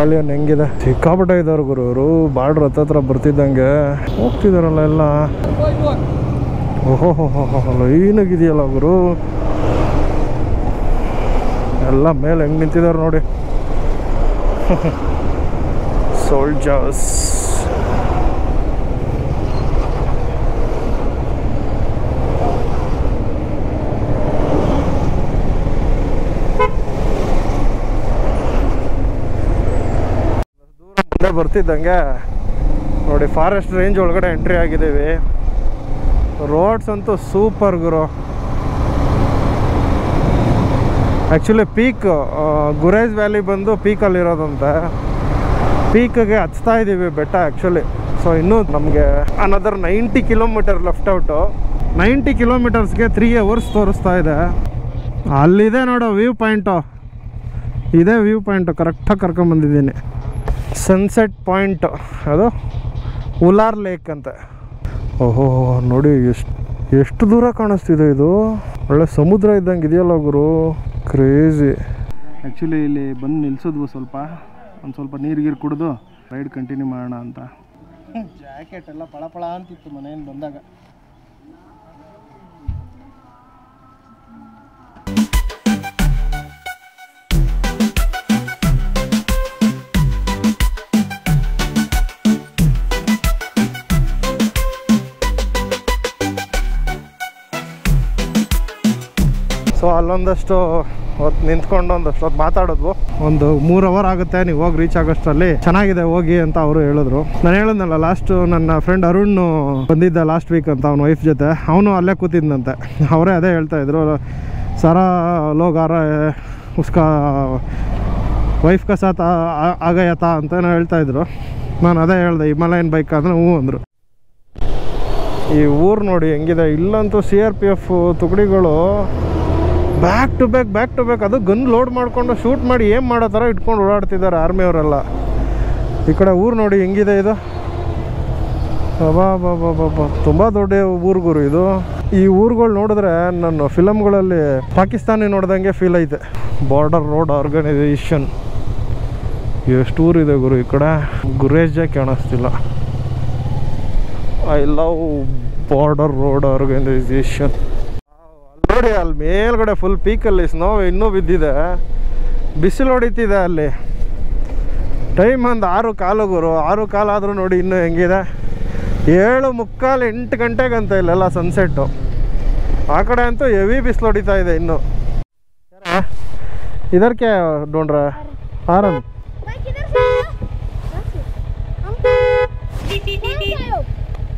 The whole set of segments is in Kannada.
ಬಟಾಲಿಯನ್ ಹೆಂಗಿದೆ, ಸಿಕ್ಕಾಪಟ್ಟೆ ಇದಾರೆ ಗುರು ಇವರು. ಬಾರ್ಡ್ರ್ ಹತ್ರ ಬರ್ತಿದ್ದಂಗೆ ಹೋಗ್ತಿದಾರಲ್ಲ ಎಲ್ಲ. ಓಹೋ ಲೈನಾಗಿದೆಯಲ್ಲ ಗುರು, ಎಲ್ಲ ಮೇಲೆ ಹೆಂಗೆ ನಿಂತಿದ್ದಾರೆ ನೋಡಿ. ಸೋಲ್ಜರ್ಸ್. ಮುಂದೆ ಬರ್ತಿದ್ದಂಗೆ ನೋಡಿ ಫಾರೆಸ್ಟ್ ರೇಂಜ್ ಒಳಗಡೆ ಎಂಟ್ರಿ ಆಗಿದ್ದೀವಿ. ರೋಡ್ಸ್ ಅಂತೂ ಸೂಪರ್ ಗುರು. ಆ್ಯಕ್ಚುಲಿ ಪೀಕ್ ಗುರೇಜ್ ವ್ಯಾಲಿ ಬಂದು ಪೀಕಲ್ಲಿರೋದಂತೆ. ಪೀಕ್ಗೆ ಹಚ್ತಾ ಇದ್ದೀವಿ ಬೆಟ್ಟ ಆ್ಯಕ್ಚುಲಿ. ಸೊ ಇನ್ನೂ ನಮಗೆ another 90 kilometre left out. 90 ಕಿಲೋಮೀಟರ್ಸ್ಗೆ 3 hours ತೋರಿಸ್ತಾ ಇದೆ. ಅಲ್ಲಿದೆ ನೋಡು ವ್ಯೂ ಪಾಯಿಂಟು, ಇದೇ ವ್ಯೂ ಪಾಯಿಂಟು. ಕರೆಕ್ಟಾಗಿ ಕರ್ಕೊಂಬಂದಿದ್ದೀನಿ. ಸನ್ಸೆಟ್ ಪಾಯಿಂಟ್, ಅದು ಉಲಾರ್ ಲೇಕ್ ಅಂತ. ಓಹೋ ನೋಡಿ ಎಷ್ಟು ದೂರ ಕಾಣಿಸ್ತಿದೆ ಇದು. ಒಳ್ಳೆ ಸಮುದ್ರ ಇದ್ದಂಗೆ ಇದೆಯಲ್ಲ ಗುರು, ಕ್ರೇಜಿ. ಆ್ಯಕ್ಚುಲಿ ಇಲ್ಲಿ ಬಂದು ನಿಲ್ಸಿದ್ವು, ಒಂದು ಸ್ವಲ್ಪ ನೀರು ಕುಡಿದು ರೈಡ್ ಕಂಟಿನ್ಯೂ ಮಾಡೋಣ ಅಂತ. ಜಾಕೆಟ್ ಎಲ್ಲ ಪಳಪಳ ಅಂತಿತ್ತು ಮನೆಯಿಂದ ಬಂದಾಗ. ಸೊ ಅಲ್ಲೊಂದಷ್ಟು ಹೊತ್ತು ನಿಂತ್ಕೊಂಡು ಒಂದಷ್ಟು ಹೊತ್ತು ಮಾತಾಡಿದ್ವು. ಒಂದು 3 hour ಆಗುತ್ತೆ ನೀವು ಹೋಗಿ ರೀಚ್ ಆಗೋಷ್ಟರಲ್ಲಿ, ಚೆನ್ನಾಗಿದೆ ಹೋಗಿ ಅಂತ ಅವರು ಹೇಳಿದ್ರು. ನಾನು ಹೇಳಿದ್ನಲ್ಲ ಲಾಸ್ಟು ನನ್ನ ಫ್ರೆಂಡ್ ಅರುಣ್ ಬಂದಿದ್ದ ಲಾಸ್ಟ್ ವೀಕ್ ಅಂತ, ಅವನ ವೈಫ್ ಜೊತೆ. ಅವನು ಅಲ್ಲೇ ಕೂತಿದ್ದಂತೆ. ಅವರೇ ಅದೇ ಹೇಳ್ತಾಯಿದ್ರು, ಸಾರಾ ಲೋಗ್ ಆ ರहा है, उसका ವೈಫ್ ಕ ಸಾಥ್ ಆಗಯತಾ ಅಂತ ಹೇಳ್ತಾಯಿದ್ರು. ನಾನು ಅದೇ ಹೇಳಿದೆ, ಹಿಮಾಲಯನ್ ಬೈಕ್ ಅಂದರೆ ಹ್ಞೂ ಅಂದರು. ಈ ಊರು ನೋಡಿ ಹೆಂಗಿದೆ. ಇಲ್ಲಂತೂ CRPF ತುಕಡಿಗಳು ಬ್ಯಾಕ್ ಟು ಬ್ಯಾಕ್ ಅದು ಗನ್ ಲೋಡ್ ಮಾಡಿಕೊಂಡು ಶೂಟ್ ಮಾಡಿ ಏನು ಮಾಡೋ ಥರ ಇಟ್ಕೊಂಡು ಓಡಾಡ್ತಿದ್ದಾರೆ ಆರ್ಮಿಯವರೆಲ್ಲ. ಈ ಕಡೆ ಊರು ನೋಡಿ ಹೆಂಗಿದೆ ಇದು. ಬಾಬಾ ತುಂಬ ದೊಡ್ಡ ಊರುಗುರು ಇದು. ಈ ಊರುಗಳು ನೋಡಿದ್ರೆ ನನ್ನ ಫಿಲಮ್ಗಳಲ್ಲಿ ಪಾಕಿಸ್ತಾನಿ ನೋಡ್ದಂಗೆ ಫೀಲ್ ಐತೆ. ಬಾರ್ಡರ್ ರೋಡ್ ಆರ್ಗನೈಸೇಷನ್ ಎಷ್ಟು ಊರಿದೆ ಗುರು. ಈ ಕಡೆ ಗುರೇಜೇ ಕಾಣಿಸ್ತಿಲ್ಲ. I love border road organisation. ನೋಡಿ ಅಲ್ಲಿ ಮೇಲ್ಗಡೆ ಫುಲ್ ಪೀಕಲ್ಲಿ ಸ್ನೋ ಇನ್ನೂ ಬಿದ್ದಿದೆ, ಬಿಸಿಲು ಹೊಡಿತಿದೆ ಅಲ್ಲಿ. ಟೈಮ್ ಒಂದು 6:15 ಗುರು. 6:15 ಆದರೂ ನೋಡಿ ಇನ್ನೂ ಹೆಂಗಿದೆ. 7:45 8 ಗಂಟೆಗಂತ ಇಲ್ಲೆಲ್ಲ ಸನ್ಸೆಟ್ಟು. ಆ ಕಡೆ ಅಂತೂ ಹೆವಿ ಬಿಸಿಲು ಹೊಡಿತಾ ಇದೆ ಇನ್ನು. ಇದಕ್ಕೆ ಡೋಂಡ್ರ ಆರನ್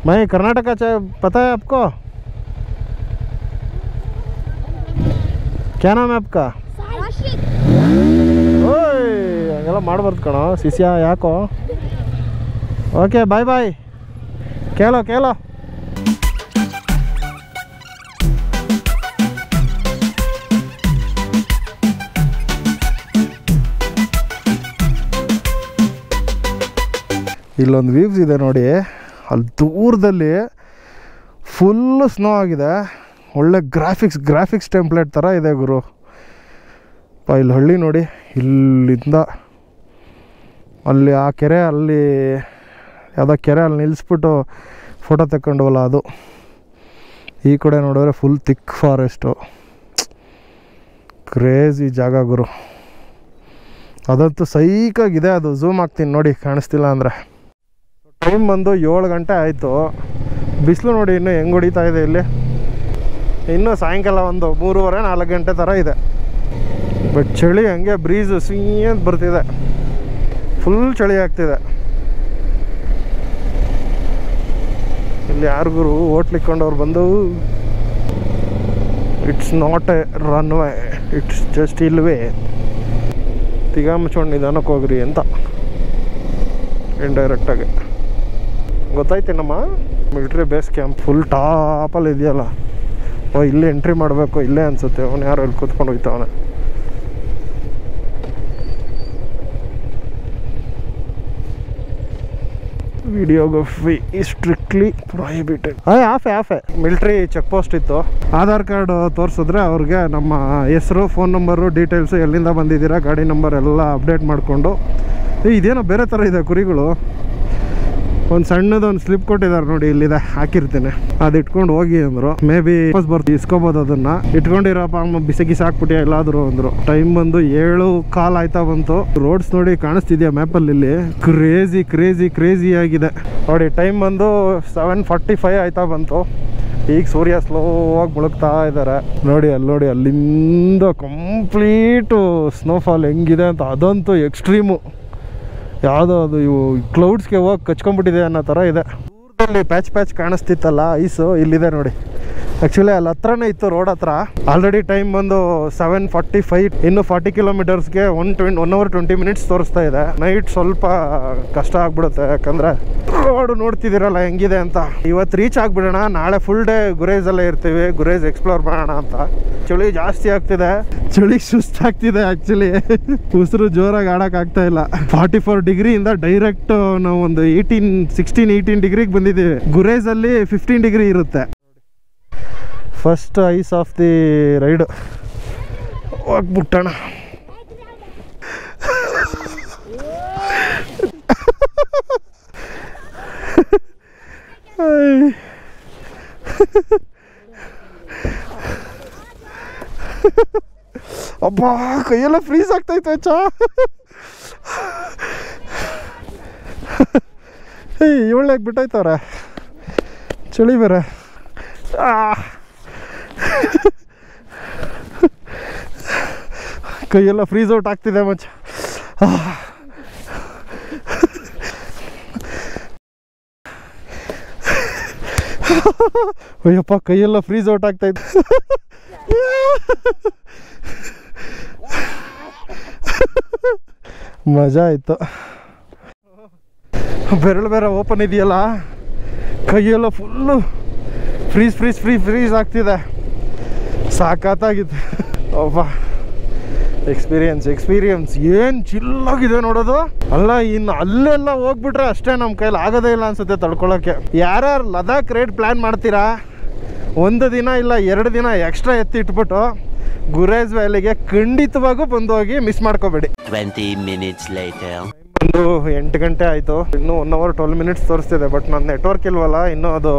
मैं कर्नाटका पता है आपको? क्या नाम है आपका? ओए हंगेಲ್ಲ ಮಾಡಬಾರದು ಕಣೋ ಶಿಷ್ಯ. ಯಾಕೋ? ಓಕೆ ಬಾಯ್ ಬಾಯ್. ಕೇಳೋ ಇಲ್ಲೊಂದು ವ್ಯೂಸ್ ಇದೆ ನೋಡಿ. ಅಲ್ಲಿ ದೂರದಲ್ಲಿ ಫುಲ್ಲು ಸ್ನೋ ಆಗಿದೆ. ಒಳ್ಳೆ ಗ್ರಾಫಿಕ್ಸ್ ಟೆಂಪ್ಲೇಟ್ ಥರ ಇದೆ ಗುರು. ಇಲ್ಲಿ ಹಳ್ಳಿ ನೋಡಿ, ಇಲ್ಲಿಂದ ಅಲ್ಲಿ ಆ ಕೆರೆ, ಅಲ್ಲಿ ಯಾವುದೋ ಕೆರೆ ಅಲ್ಲಿ ನಿಲ್ಲಿಸ್ಬಿಟ್ಟು ಫೋಟೋ ತಗೊಂಡವಲ್ಲ ಅದು. ಈ ಕಡೆ ನೋಡಿದ್ರೆ ಫುಲ್ ಥಿಕ್ ಫಾರೆಸ್ಟು. ಕ್ರೇಜಿ ಜಾಗ ಗುರು. ಅದಂತೂ ಸೈಕಾಗಿದೆ. ಅದು ಝೂಮ್ ಆಗ್ತೀನಿ ನೋಡಿ, ಕಾಣಿಸ್ತಿಲ್ಲ ಅಂದರೆ. ಟೈಮ್ ಬಂದು 7 ಗಂಟೆ ಆಯಿತು. ಬಿಸಿಲು ನೋಡಿ ಇನ್ನೂ ಹೆಂಗೆ ಹೊಡಿತಾ ಇದೆ ಇಲ್ಲಿ. ಇನ್ನೂ ಸಾಯಂಕಾಲ ಒಂದು 3:30 4 ಗಂಟೆ ಥರ ಇದೆ. ಬಟ್ ಚಳಿ ಹಂಗೆ ಬ್ರೀಸು ಅಂತ ಬರ್ತಿದೆ. ಫುಲ್ ಚಳಿ ಆಗ್ತಿದೆ. ಇಲ್ಲಿ ಯಾರಿಗೂ ಹೋಟ್ಲಿಕ್ಕೊಂಡವ್ರು ಬಂದು, it's not A runway, it's just ಇಲ್ವೇ, ತಿಗಾ ಮುಚ್ಕೊಂಡು ನಿಧಾನಕ್ಕೆ ಹೋಗ್ರಿ ಅಂತ ಇಂಡೈರೆಕ್ಟಾಗಿ ಗೊತ್ತಾಯ್ತೇನಮ್ಮ. ಮಿಲಿಟ್ರಿ ಬೇಸ್ ಕ್ಯಾಂಪ್ ಫುಲ್ ಟಾಪಲ್ಲಿ ಇದೆಯಲ್ಲ. ಇಲ್ಲೇ ಎಂಟ್ರಿ ಮಾಡಬೇಕು ಇಲ್ಲೇ ಅನಿಸುತ್ತೆ. ಅವನು ಯಾರು ಇಲ್ಲಿ ಕೂತ್ಕೊಂಡು ಹೋಗ್ತಾವನೆ. Videography is strictly prohibited. ಆಫೆ ಮಿಲಿಟ್ರಿ ಚೆಕ್ ಪೋಸ್ಟ್ ಇತ್ತು. ಆಧಾರ್ ಕಾರ್ಡ್ ತೋರಿಸಿದ್ರೆ ಅವ್ರಿಗೆ ನಮ್ಮ ಹೆಸರು, ಫೋನ್ ನಂಬರು, ಡೀಟೇಲ್ಸು, ಎಲ್ಲಿಂದ ಬಂದಿದ್ದೀರಾ, ಗಾಡಿ ನಂಬರ್ ಎಲ್ಲ ಅಪ್ಡೇಟ್ ಮಾಡಿಕೊಂಡು ಇದೇನೋ ಬೇರೆ ಥರ ಇದೆ ಕುರಿಗಳು. ಒಂದು ಸಣ್ಣದೊಂದು ಸ್ಲಿಪ್ ಕೊಟ್ಟಿದ್ದಾರೆ ನೋಡಿ, ಇಲ್ಲಿದೆ, ಹಾಕಿರ್ತೇನೆ. ಅದು ಇಟ್ಕೊಂಡು ಹೋಗಿ ಅಂದರು. ಮೇ ಬಿ ವಾಪಸ್ ಬರ್ತೀವಿ, ಇಸ್ಕೋಬೋದು ಅದನ್ನು. ಇಟ್ಕೊಂಡಿರಪ್ಪ ಬಿಸಿ ಹಾಕ್ಬಿಟ್ಟು ಎಲ್ಲಾದರೂ ಅಂದರು. ಟೈಮ್ ಬಂದು 7:15 ಆಯ್ತಾ ಬಂತು. ರೋಡ್ಸ್ ನೋಡಿ ಕಾಣಿಸ್ತಿದ್ಯಾ ಮ್ಯಾಪಲ್ಲಿ? ಇಲ್ಲಿ ಕ್ರೇಜಿ ಕ್ರೇಜಿ ಕ್ರೇಜಿ ಆಗಿದೆ ನೋಡಿ. ಟೈಮ್ ಬಂದು 7:45 ಆಯ್ತಾ ಬಂತು. ಈಗ ಸೂರ್ಯ ಸ್ಲೋ ಆಗಿ ಮುಳುಗ್ತಾ ಇದ್ದಾರೆ ನೋಡಿ. ಅಲ್ಲಿ ನೋಡಿ, ಅಲ್ಲಿಂದ ಕಂಪ್ಲೀಟು ಸ್ನೋಫಾಲ್ ಹೆಂಗಿದೆ ಅಂತ. ಅದಂತೂ ಎಕ್ಸ್ಟ್ರೀಮು. ಯಾವುದೋ ಅದು ಇವು ಕ್ಲೌಡ್ಸ್ಗೆ ಹೋಗಿ ಕಚ್ಕೊಂಡ್ಬಿಟ್ಟಿದೆ ಅನ್ನೋ ಥರ ಇದೆ. ದೂರದಲ್ಲಿ ಪ್ಯಾಚ್ ಕಾಣಿಸ್ತಿತ್ತಲ್ಲ ಐಸು, ಇಲ್ಲಿದೆ ನೋಡಿ. ಆ್ಯಕ್ಚುಲಿ ಅಲ್ಲಿ ಹತ್ರನೇ ಇತ್ತು, ರೋಡ್ ಹತ್ರ. ಆಲ್ರೆಡಿ ಟೈಮ್ ಬಂದು 7:45. ಇನ್ನು 40 ಕಿಲೋಮೀಟರ್ಸ್ಗೆ 1 hour 20 minutes ತೋರಿಸ್ತಾ ಇದೆ. ನೈಟ್ ಸ್ವಲ್ಪ ಕಷ್ಟ ಆಗ್ಬಿಡುತ್ತೆ, ಯಾಕಂದರೆ ರೋಡ್ ನೋಡ್ತಿದ್ದೀರಲ್ಲ ಹೆಂಗಿದೆ ಅಂತ. ಇವತ್ತು ರೀಚ್ ಆಗಿಬಿಡೋಣ, ನಾಳೆ ಫುಲ್ ಡೇ ಗುರೇಜಲ್ಲೇ ಇರ್ತೀವಿ. ಗುರೇಜ್ ಎಕ್ಸ್ಪ್ಲೋರ್ ಮಾಡೋಣ ಅಂತ. ಚಳಿ ಜಾಸ್ತಿ ಆಗ್ತಿದೆ, ಚಳಿ ಸುಸ್ತಾಗ್ತಿದೆ. ಆ್ಯಕ್ಚುಲಿ ಉಸಿರು ಜೋರಾಗಿ ಆಡೋಕ್ಕಾಗ್ತಾ ಇಲ್ಲ. 44 ಡಿಗ್ರಿಯಿಂದ ಡೈರೆಕ್ಟ್ ನಾವು ಒಂದು 16-18 ಡಿಗ್ರಿಗೆ ಬಂದಿದ್ದೀವಿ. ಗುರೇಜಲ್ಲಿ 15 ಡಿಗ್ರಿ ಇರುತ್ತೆ. First ice of the ride ಹೋಗ್ಬಿಟ್ಟಣ. ಅಬ್ಬಾ, ಕೈಯೆಲ್ಲ ಫ್ರೀಸ್ ಆಗ್ತೈತೆ ಚಾ. ಇವಳ್ಯಾಕೆ ಬಿಟ್ಟೈತವ್ರೆ, ಚಳಿ ಬೇರೆ. ಕೈಯೆಲ್ಲ ಫ್ರೀಸ್ ಔಟ್ ಆಗ್ತಿದೆ ಮಚ್ಚ. ಅಯ್ಯಪ್ಪ, ಕೈಯೆಲ್ಲ ಫ್ರೀಸ್ ಔಟ್ ಆಗ್ತೈತೆ. ಮಜಾ ಆಯ್ತು. ಬೆರಳು ಬೇರೆ ಓಪನ್ ಇದೆಯಲ್ಲ, ಕೈಯೆಲ್ಲ ಫುಲ್ಲು ಫ್ರೀಸ್ ಆಗ್ತಿದೆ. ಸಾಕಾಗಿದೆ. ಅಬ್ಬಾ, ಎಕ್ಸ್ಪೀರಿಯನ್ಸ್ ಏನು ಚಿಲ್ಲಾಗಿದೆ ನೋಡೋದು. ಅಲ್ಲ, ಇನ್ನು ಅಲ್ಲೆಲ್ಲ ಹೋಗ್ಬಿಟ್ರೆ ಅಷ್ಟೇ ನಮ್ಮ ಕೈಲಿ ಆಗೋದೇ ಇಲ್ಲ ಅನ್ಸುತ್ತೆ ತಡ್ಕೊಳ್ಳೋಕ್ಕೆ. ಯಾರ್ಯಾರು ಲದಾಖ್ ರೈಡ್ ಪ್ಲ್ಯಾನ್ ಮಾಡ್ತೀರಾ, 1 ದಿನ ಇಲ್ಲ 2 ದಿನ ಎಕ್ಸ್ಟ್ರಾ ಎತ್ತಿ ಇಟ್ಬಿಟ್ಟು ಗುರೇಜ್ ವ್ಯಾಲಿಗೆ ಖಂಡಿತವಾಗೂ ಬಂದು ಹೋಗಿ ಮಿಸ್ ಮಾಡ್ಕೋಬೇಡಿ. 20 minutes later. ಒಂದು 8 ಗಂಟೆ ಆಯಿತು. ಇನ್ನೂ 1 hour 12 minutes ತೋರಿಸ್ತಿದೆ. ಬಟ್ ನನ್ನ ನೆಟ್ವರ್ಕ್ ಇಲ್ವಲ್ಲ, ಇನ್ನೂ ಅದು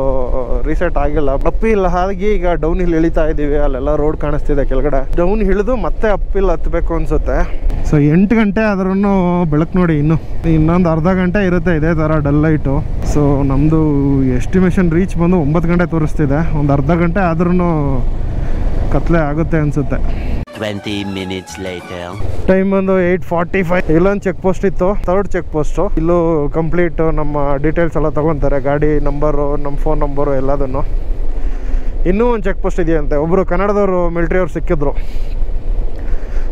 ರೀಸೆಟ್ ಆಗಿಲ್ಲ. ಅಪ್ ಹಿಲ್ ಹಾಗೆ ಈಗ ಡೌನ್ ಹಿಲ್ ಇಳಿತಾ ಇದ್ದೀವಿ. ಅಲ್ಲೆಲ್ಲ ರೋಡ್ ಕಾಣಿಸ್ತಿದೆ ಕೆಳಗಡೆ. ಡೌನ್ ಹಿಡಿದು ಮತ್ತೆ ಅಪ್ ಹಿಲ್ ಹತ್ತಬೇಕು ಅನ್ಸುತ್ತೆ. ಸೊ 8 ಗಂಟೆ ಆದ್ರೂ ಬೆಳಕು ನೋಡಿ. ಇನ್ನೊಂದು ಅರ್ಧ ಗಂಟೆ ಇರುತ್ತೆ ಇದೇ ಥರ ಡಲ್ ಲೈಟು. ಸೊ ನಮ್ಮದು ಎಸ್ಟಿಮೇಷನ್ ರೀಚ್ ಬಂದು 9 ಗಂಟೆ ತೋರಿಸ್ತಿದೆ. ಒಂದು ಅರ್ಧ ಗಂಟೆ ಆದ್ರೂ ಕತ್ಲೆ ಆಗುತ್ತೆ ಅನ್ಸುತ್ತೆ. 20 minutes later. ಟೈಮ್ ಬಂದು 8:45. ಇಲ್ಲೊಂದು ಚೆಕ್ ಪೋಸ್ಟ್ ಇತ್ತು, 3rd ಚೆಕ್ ಪೋಸ್ಟು. ಇಲ್ಲೂ ಕಂಪ್ಲೀಟ್ ನಮ್ಮ ಡೀಟೇಲ್ಸ್ ಎಲ್ಲ ತೊಗೊತಾರೆ, ಗಾಡಿ ನಂಬರು, ನಮ್ಮ ಫೋನ್ ನಂಬರು ಎಲ್ಲದನ್ನು. ಇನ್ನೂ ಒಂದು ಚೆಕ್ ಪೋಸ್ಟ್ ಇದೆಯಂತೆ. ಒಬ್ಬರು ಕನ್ನಡದವರು ಮಿಲ್ಟ್ರಿಯವ್ರು ಸಿಕ್ಕಿದ್ರು,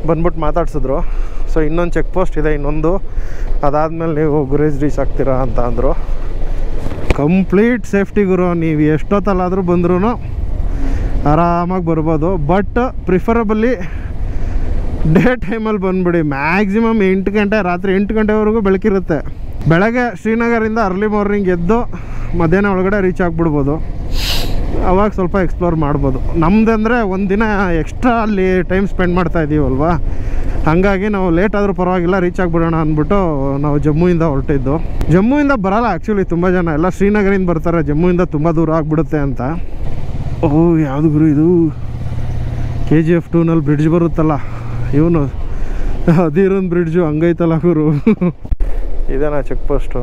ಬಂದ್ಬಿಟ್ಟು ಮಾತಾಡ್ಸಿದ್ರು. ಸೊ ಇನ್ನೊಂದು ಚೆಕ್ ಪೋಸ್ಟ್ ಇದೆ, ಇನ್ನೊಂದು. ಅದಾದಮೇಲೆ ನೀವು ಗುರೇಜ್ ರೀಚ್ ಆಗ್ತೀರಾ ಅಂತ ಅಂದರು. ಕಂಪ್ಲೀಟ್ ಸೇಫ್ಟಿ ಗುರು. ನೀವು ಎಷ್ಟೊತ್ತಲ್ಲಾದರೂ ಬಂದ್ರೂ ಆರಾಮಾಗಿ ಬರ್ಬೋದು. ಬಟ್ ಪ್ರಿಫರಬಲಿ ಡೇ ಟೈಮಲ್ಲಿ ಬಂದುಬಿಡಿ. ಮ್ಯಾಕ್ಸಿಮಮ್ 8 ಗಂಟೆ, ರಾತ್ರಿ 8 ಗಂಟೆವರೆಗೂ ಬೆಳಕಿರುತ್ತೆ. ಬೆಳಗ್ಗೆ ಶ್ರೀನಗರಿಂದ ಅರ್ಲಿ ಮಾರ್ನಿಂಗ್ ಎದ್ದು ಮಧ್ಯಾಹ್ನ ಒಳಗಡೆ ರೀಚ್ ಆಗಿಬಿಡ್ಬೋದು. ಅವಾಗ ಸ್ವಲ್ಪ ಎಕ್ಸ್ಪ್ಲೋರ್ ಮಾಡ್ಬೋದು. ನಮ್ಮದಂದರೆ 1 ದಿನ ಎಕ್ಸ್ಟ್ರಾ ಅಲ್ಲಿ ಟೈಮ್ ಸ್ಪೆಂಡ್ ಮಾಡ್ತಾ ಇದ್ದೀವಲ್ವ, ಹಾಗಾಗಿ ನಾವು ಲೇಟ್ ಆದರೂ ಪರವಾಗಿಲ್ಲ ರೀಚ್ ಆಗಿಬಿಡೋಣ ಅಂದ್ಬಿಟ್ಟು ನಾವು ಜಮ್ಮುವಿಂದ ಹೊರಟಿದ್ದು. ಜಮ್ಮುವಿಂದ ಬರೋಲ್ಲ ಆ್ಯಕ್ಚುಲಿ ತುಂಬ ಜನ, ಎಲ್ಲ ಶ್ರೀನಗರಿಂದ ಬರ್ತಾರೆ. ಜಮ್ಮುವಿಂದ ತುಂಬ ದೂರ ಆಗಿಬಿಡುತ್ತೆ ಅಂತ. ಓಹ್, ಯಾವುದು ಗುರು ಇದು? KGF 2ನಲ್ಲಿ ಬ್ರಿಡ್ಜ್ ಬರುತ್ತಲ್ಲ, ಇವನು ಅದಿರೊಂದು ಬ್ರಿಡ್ಜು ಹಂಗೈತಲ್ಲ ಗುರು. ಇದೇನಾ check post?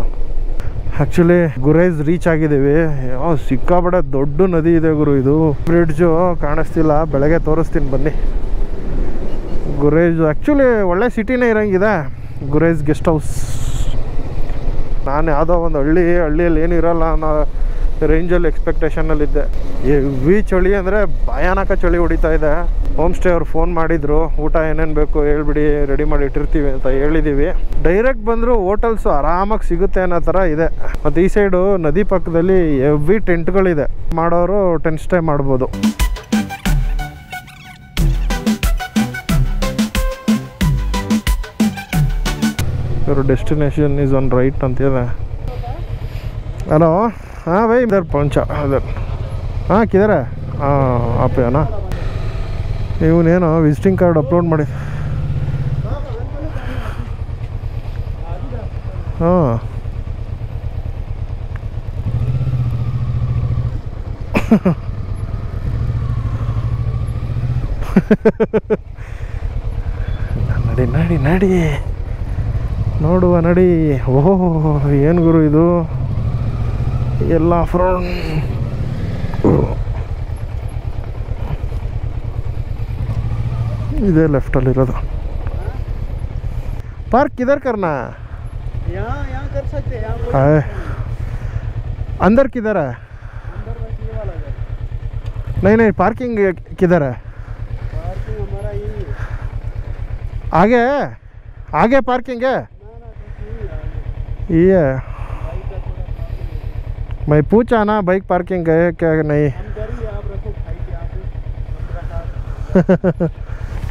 Actually Gurez reach ಆಗಿದ್ದೀವಿ. ಸಿಕ್ಕಾಪಟ್ಟೆ ದೊಡ್ಡ ನದಿ ಇದೆ ಗುರು. ಇದು ಬ್ರಿಡ್ಜು ಕಾಣಿಸ್ತಿಲ್ಲ, ಬೆಳಗ್ಗೆ ತೋರಿಸ್ತೀನಿ ಬನ್ನಿ. ಗುರೇಜ್ ಆ್ಯಕ್ಚುಲಿ ಒಳ್ಳೆ ಸಿಟಿನೇ ಇರೋಂಗಿದೆ. Gurez guest house. ನಾನು ಯಾವುದೋ ಒಂದು ಹಳ್ಳಿಯಲ್ಲಿ ಏನೂ ಇರೋಲ್ಲ ಅನ್ನೋ ರೇಂಜಲ್ಲಿ ಎಕ್ಸ್ಪೆಕ್ಟೇಷನಲ್ಲಿದ್ದೆ. ಹೆವಿ ಚಳಿ ಅಂದರೆ ಭಯಾನಕ ಚಳಿ ಹೊಡಿತಾ ಇದೆ. ಹೋಮ್ ಸ್ಟೇ ಅವ್ರು ಫೋನ್ ಮಾಡಿದರು, ಊಟ ಏನೇನು ಬೇಕು ಹೇಳ್ಬಿಡಿ, ರೆಡಿ ಮಾಡಿ ಇಟ್ಟಿರ್ತೀವಿ ಅಂತ ಹೇಳಿದ್ದೀವಿ. ಡೈರೆಕ್ಟ್ ಬಂದರೂ ಹೋಟೆಲ್ಸು ಆರಾಮಾಗಿ ಸಿಗುತ್ತೆ ಅನ್ನೋ ಥರ ಇದೆ. ಮತ್ತು ಈ ಸೈಡು ನದಿ ಪಕ್ಕದಲ್ಲಿ ಹೆವಿ ಟೆಂಟ್ಗಳಿದೆ, ಮಾಡೋರು ಟೆಂಟ್ ಸ್ಟೇ ಮಾಡ್ಬೋದು. ಇವರು ಡೆಸ್ಟಿನೇಷನ್ ಈಸ್ ಆನ್ ರೈಟ್ ಅಂತಿದೆ. ಹಲೋ, हाँ भाई इधर पहुंचा इधर. हाँ किधर है? हाँ आप है ना. ಇವನೇನೋ ವಿಸಿಟಿಂಗ್ ಕಾರ್ಡ್ ಅಪ್ಲೋಡ್ ಮಾಡಿ. ಹಾಂ ನಡಿ ನಡಿ ನಡಿ ನೋಡುವ ನಡಿ. ಓಹೋ ಏನು ಗುರು ಇದು ಎಲ್ಲ ಫ್ರೆಂಡ್. इधर लेफ्ट अल्लिरोದು पार्क किधर करना है? यहाँ कर सकते हैं। है अंदर किधर है? अंदर बस ये वाला है। नहीं नहीं पार्किंग किधर है? पार्किंग हमारा यही है। आगे है? आगे पार्किंग है? ना बस यही है आगे। ये बाइक का थोड़ा पार्किंग मैं पूछा ना बाइक पार्किंग है क्या नहीं. हम डर ही आप रखो भाई के आप रखा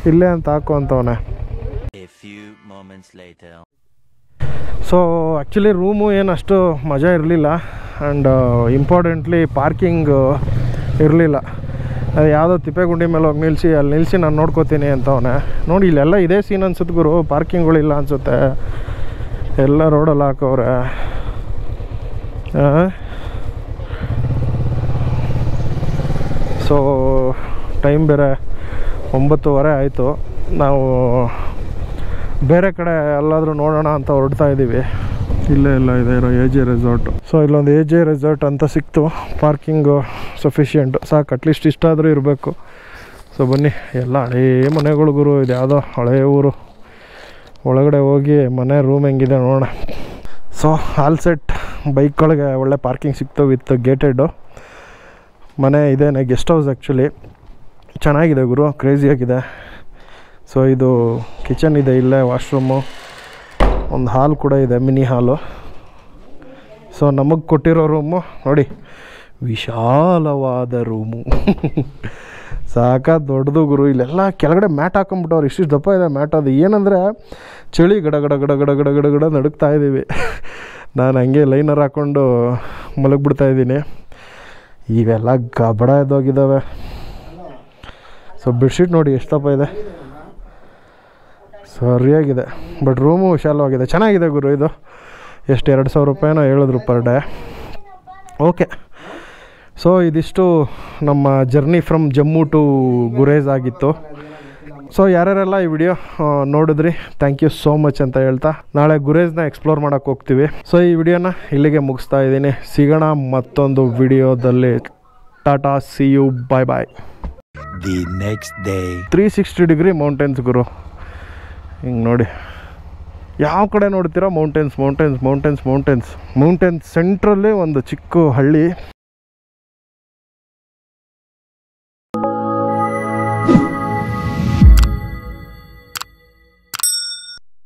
ಇಲ್ಲೇ ಅಂತ ಹಾಕು ಅಂತವನೆ. A few moments later. So actually room ಏನು ಅಷ್ಟು ಮಜಾ ಇರಲಿಲ್ಲ ಆ್ಯಂಡ್ ಇಂಪಾರ್ಟೆಂಟ್ಲಿ ಪಾರ್ಕಿಂಗ್ ಇರಲಿಲ್ಲ. ಅದು ಯಾವುದೋ ತಿಪ್ಪೆಗುಂಡಿ ಮೇಲೆ ಹೋಗಿ ನಿಲ್ಲಿಸಿ ಅಲ್ಲಿ ನಿಲ್ಲಿಸಿ ನಾನು ನೋಡ್ಕೋತೀನಿ ಅಂತವನೆ. ನೋಡಿ ಇಲ್ಲೆಲ್ಲ ಇದೇ ಸೀನ್ ಅನ್ಸುತ್ತೆ ಗುರು, ಪಾರ್ಕಿಂಗ್ಗಳಿಲ್ಲ ಅನಿಸುತ್ತೆ, ಎಲ್ಲ ರೋಡಲ್ಲಿ ಹಾಕವ್ರೆ. ಸೊ ಟೈಮ್ ಬೇರೆ 9:30 ಆಯಿತು. ನಾವು ಬೇರೆ ಕಡೆ ಎಲ್ಲಾದರೂ ನೋಡೋಣ ಅಂತ ಹೊರಡ್ತಾ ಇದ್ದೀವಿ. ಇಲ್ಲೇ ಇಲ್ಲ ಇದೆ ಇರೋ ಎ ಜೆ ರೆಸಾರ್ಟು. ಸೊ ಇಲ್ಲೊಂದು ಎ ಜೆ ರೆಸಾರ್ಟ್ ಅಂತ ಸಿಕ್ತು. ಪಾರ್ಕಿಂಗು ಸಫಿಷಿಯೆಂಟು ಸಾಕು, ಅಟ್ಲೀಸ್ಟ್ ಇಷ್ಟಾದರೂ ಇರಬೇಕು. ಸೊ ಬನ್ನಿ, ಎಲ್ಲ ಹಳೇ ಮನೆಗಳು ಗುರು, ಇದು ಯಾವುದೋ ಹಳೇ ಊರು. ಒಳಗಡೆ ಹೋಗಿ ಮನೆ ರೂಮ್ ಹೆಂಗಿದೆ ನೋಡೋಣ. ಸೊ ಆಲ್ ಸೆಟ್, ಬೈಕ್ಗಳಿಗೆ ಒಳ್ಳೆ ಪಾರ್ಕಿಂಗ್ ಸಿಕ್ತು ವಿತ್ ಗೇಟೆಡ್ಡು. ಮನೆ ಇದೇನೆ ಗೆಸ್ಟ್ ಹೌಸ್ ಆ್ಯಕ್ಚುಲಿ. ಚೆನ್ನಾಗಿದೆ ಗುರು, ಕ್ರೇಜಿಯಾಗಿದೆ. ಸೊ ಇದು ಕಿಚನ್ ಇದೆ, ಇಲ್ಲೇ ವಾಶ್ರೂಮು, ಒಂದು ಹಾಲ್ ಕೂಡ ಇದೆ, ಮಿನಿ ಹಾಲು. ಸೊ ನಮಗೆ ಕೊಟ್ಟಿರೋ ರೂಮು ನೋಡಿ, ವಿಶಾಲವಾದ ರೂಮು. ಸಾಕಾಗಿ ದೊಡ್ಡದು ಗುರು. ಇಲ್ಲೆಲ್ಲ ಕೆಳಗಡೆ ಮ್ಯಾಟ್ ಹಾಕೊಂಬಿಟ್ಟವ್ರು, ಇಷ್ಟಿಷ್ಟು ದಪ್ಪ ಇದೆ ಮ್ಯಾಟ್. ಅದು ಏನಂದರೆ ಚಳಿ ಗಡ ಗಡ ಗಡ ಗಡ ಗಡ ಗಡ ಗಡ ನಡುಕ್ತಾ ಇದ್ದೀವಿ. ನಾನು ಹಂಗೆ ಲೈನರ್ ಹಾಕ್ಕೊಂಡು ಮಲಗಿಬಿಡ್ತಾಯಿದ್ದೀನಿ. ಇವೆಲ್ಲ ಗಬಡ ಎದ್ದೋಗಿದ್ದಾವೆ. ಸೊ ಬೆಡ್ಶೀಟ್ ನೋಡಿ ಎಷ್ಟು ದಪ್ಪ ಇದೆ, ಸರಿಯಾಗಿದೆ. ಬಟ್ ರೂಮು ವಿಶಾಲವಾಗಿದೆ, ಚೆನ್ನಾಗಿದೆ ಗುರು. ಇದು ಎಷ್ಟು 2,000 ರೂಪಾಯಿನೋ ಹೇಳಿದ್ರು ಪರ್ ಡೇ. ಓಕೆ, ಸೊ ಇದಿಷ್ಟು ನಮ್ಮ journey from Jammu to Gurez ಆಗಿತ್ತು. ಸೊ ಯಾರ್ಯಾರೆಲ್ಲ ಈ ವಿಡಿಯೋ ನೋಡಿದ್ರಿ, ಥ್ಯಾಂಕ್ ಯು ಸೋ ಮಚ್ ಅಂತ ಹೇಳ್ತಾ ನಾಳೆ ಗುರೇಜ್ನ ಎಕ್ಸ್ಪ್ಲೋರ್ ಮಾಡೋಕ್ಕೆ ಹೋಗ್ತೀವಿ. ಸೊ ಈ ವಿಡಿಯೋನ ಇಲ್ಲಿಗೆ ಮುಗಿಸ್ತಾ ಇದ್ದೀನಿ. ಸಿಗೋಣ ಮತ್ತೊಂದು ವಿಡಿಯೋದಲ್ಲಿ. ಟಾಟಾ, see you, bye bye. The next day. 360 degree mountains ಗುರು. ಹಿಂಗೆ ನೋಡಿ, ಯಾವ ಕಡೆ ನೋಡ್ತೀರಾ mountains mountains mountains mountains. Mountains ಸೆಂಟ್ರಲ್ಲಿ ಒಂದು ಚಿಕ್ಕ ಹಳ್ಳಿ.